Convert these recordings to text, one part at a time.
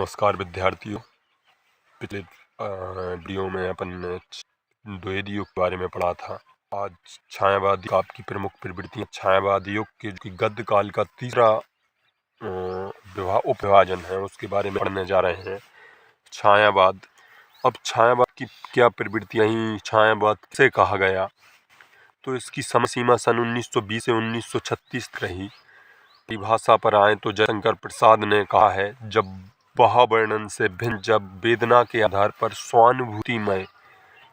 नमस्कार विद्यार्थियों। पिछले वीडियो में अपन ने द्वैध युग के बारे में पढ़ा था। आज छायावादी काव्य की प्रमुख प्रवृत्तियां, छायावादी युग के गद्य काल का तीसरा उपविभाजन है, उसके बारे में पढ़ने जा रहे हैं। छायावाद। अब छायावाद की क्या प्रवृत्तियां ही छायावाद से कहा गया, तो इसकी समय सीमा सन 1920 से 1936 रही। परिभाषा पर आए तो जयशंकर प्रसाद ने कहा है, जब भाव वर्णन से भिन्न, जब वेदना के आधार पर स्वानुभूतिमय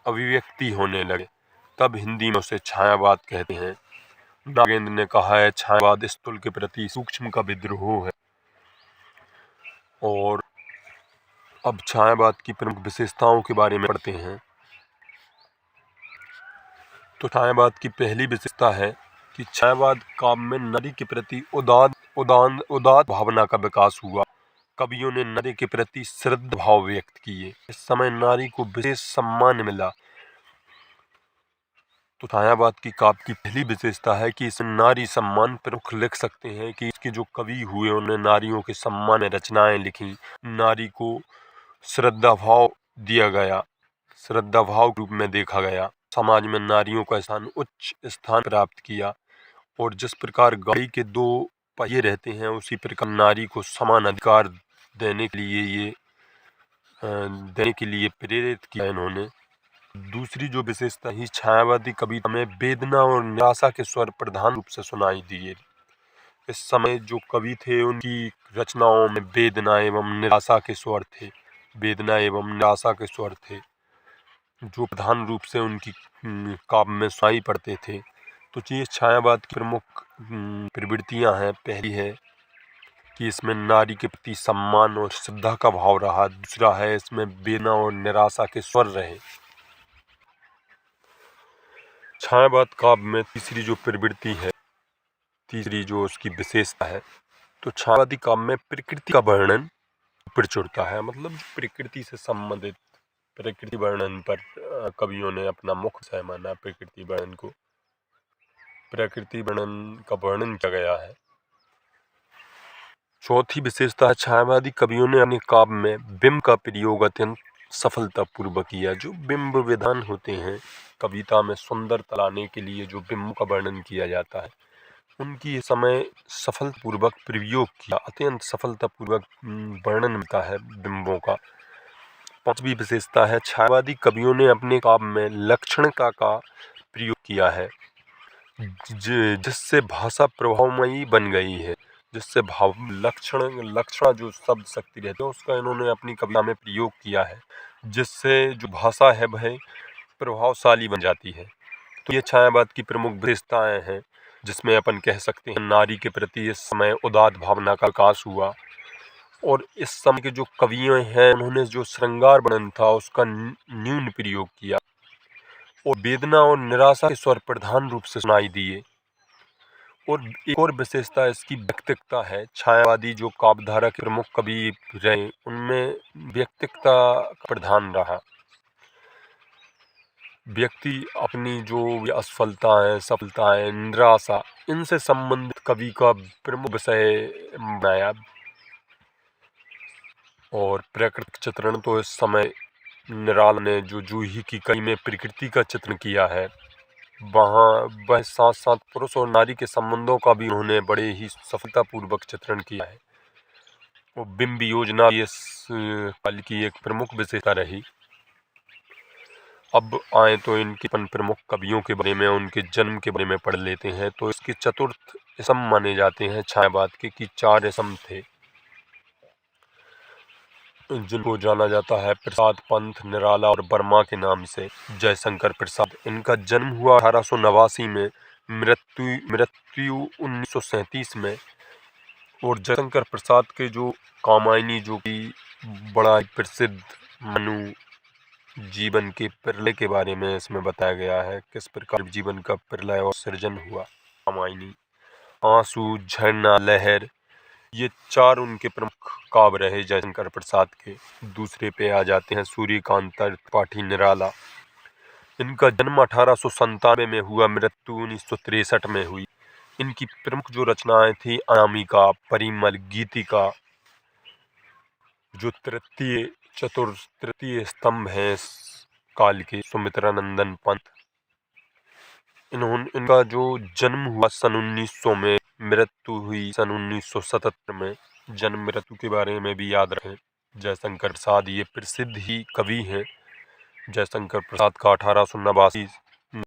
अभिव्यक्ति होने लगे, तब हिंदी में उसे छायावाद कहते हैं। नागेंद्र ने कहा है, छायावाद स्थूल के प्रति सूक्ष्म का विद्रोह है। और अब छायावाद की प्रमुख विशेषताओं के बारे में पढ़ते हैं। तो छायावाद की पहली विशेषता है कि छायावाद काव्य में नारी के प्रति उदात्त भावना का विकास हुआ। कवियों ने नारी के प्रति श्रद्धा भाव व्यक्त किए। इस समय नारी को विशेष सम्मान मिला। तो छायावाद की काव्य की पहली विशेषता है कि इसे नारी सम्मान प्रमुख लिख सकते हैं कि इसके जो कवि हुए उन्होंने नारियों के सम्मान में रचनाएं लिखी। नारी को श्रद्धा भाव दिया गया, श्रद्धा भाव रूप में देखा गया। समाज में नारियों का स्थान उच्च स्थान प्राप्त किया। और जिस प्रकार गाड़ी के दो पहिए रहते हैं, उसी प्रकार नारी को समान अधिकार देने के लिए प्रेरित किया इन्होंने। दूसरी जो विशेषता ही छायावादी कविता में वेदना और निराशा के स्वर प्रधान रूप से सुनाई दिए। इस समय जो कवि थे उनकी रचनाओं में वेदना एवं निराशा के स्वर थे, वेदना एवं निराशा के स्वर थे जो प्रधान रूप से उनकी काव्य में सुनाई पड़ते थे। तो ये छायावाद की प्रमुख प्रवृत्तियां हैं। पहली है कि इसमें नारी के प्रति सम्मान और श्रद्धा का भाव रहा। दूसरा है इसमें वेदना और निराशा के स्वर रहे। छायावाद काव्य में तीसरी जो प्रवृत्ति है, तीसरी जो उसकी विशेषता है, तो छायावादी काव्य में प्रकृति का वर्णन प्रचुरता है। मतलब प्रकृति से संबंधित प्रकृति वर्णन पर कवियों ने अपना मुख्य विषय माना। प्रकृति वर्णन को, प्रकृति वर्णन का वर्णन किया गया है। चौथी विशेषता है, छायावादी कवियों ने अपने काव्य में बिंब का प्रयोग अत्यंत सफलतापूर्वक किया। जो बिंब विधान होते हैं कविता में सुंदरता लाने के लिए, जो बिंब का वर्णन किया जाता है, उनकी समय सफलतापूर्वक प्रयोग किया। अत्यंत सफलतापूर्वक वर्णन मिलता है बिंबों का। पांचवी विशेषता है, छायावादी कवियों ने अपने काव्य में लक्षणता का प्रयोग किया है, जिससे भाषा प्रभावमयी बन गई है। जिससे भाव लक्षण जो शब्द शक्ति रहते हैं उसका इन्होंने अपनी कविता में प्रयोग किया है, जिससे जो भाषा है वह प्रभावशाली बन जाती है। तो ये छायावाद की प्रमुख विशेषताएं हैं, जिसमें अपन कह सकते हैं नारी के प्रति इस समय उदात्त भावना का विकास हुआ। और इस समय के जो कवियों हैं उन्होंने जो श्रृंगार वर्णन था उसका न्यून प्रयोग किया और वेदना और निराशा के स्वर प्रधान रूप से सुनाई दिए। और एक और विशेषता इसकी व्यक्तिकता है। छायावादी जो काव्यधारा के प्रमुख कवि रहे उनमें व्यक्तिकता प्रधान रहा। व्यक्ति अपनी जो असफलताएं, सफलताएं, निराशा, इनसे संबंधित कवि का प्रमुख विषय बनाया। और प्राकृतिक चित्रण तो इस समय निराला ने जो जूही की कई में प्रकृति का चित्रण किया है, वहाँ वह साथ साथ पुरुष और नारी के संबंधों का भी उन्होंने बड़े ही सफलतापूर्वक चित्रण किया है। वो बिंब योजना इस काल की एक प्रमुख विशेषता रही। अब आए तो इनके प्रमुख कवियों के बारे में, उनके जन्म के बारे में पढ़ लेते हैं। तो इसके चतुर्थ इसम माने जाते हैं छायावाद के, कि 4 इसम थे जिनको जाना जाता है प्रसाद, पंथ, निराला और वर्मा के नाम से। जयशंकर प्रसाद, इनका जन्म हुआ 1889 में, मृत्यु 1937 में। और जयशंकर प्रसाद के जो कामायनी, जो कि बड़ा प्रसिद्ध मनु जीवन के प्रलय के बारे में इसमें बताया गया है, किस प्रकार जीवन का प्रलय और सृजन हुआ। कामायनी, आंसू, झरना, लहर, ये 4 उनके प्रमुख काव्य रहे जयशंकर प्रसाद के। दूसरे पे आ जाते हैं सूर्यकांत त्रिपाठी निराला। इनका जन्म 1897 में हुआ, मृत्यु 1963 में हुई। इनकी प्रमुख जो रचनाएं थी अनामिका, परिमल, गीतिका, जो तृतीय स्तंभ हैं इस काल के, सुमित्रानंदन पंत। इनका जो जन्म हुआ सन 1900 में, मृत्यु हुई सन 1977 में। जन्म मृत्यु के बारे में भी याद रखें। जयशंकर प्रसाद ये प्रसिद्ध ही कवि हैं। जयशंकर प्रसाद का 1889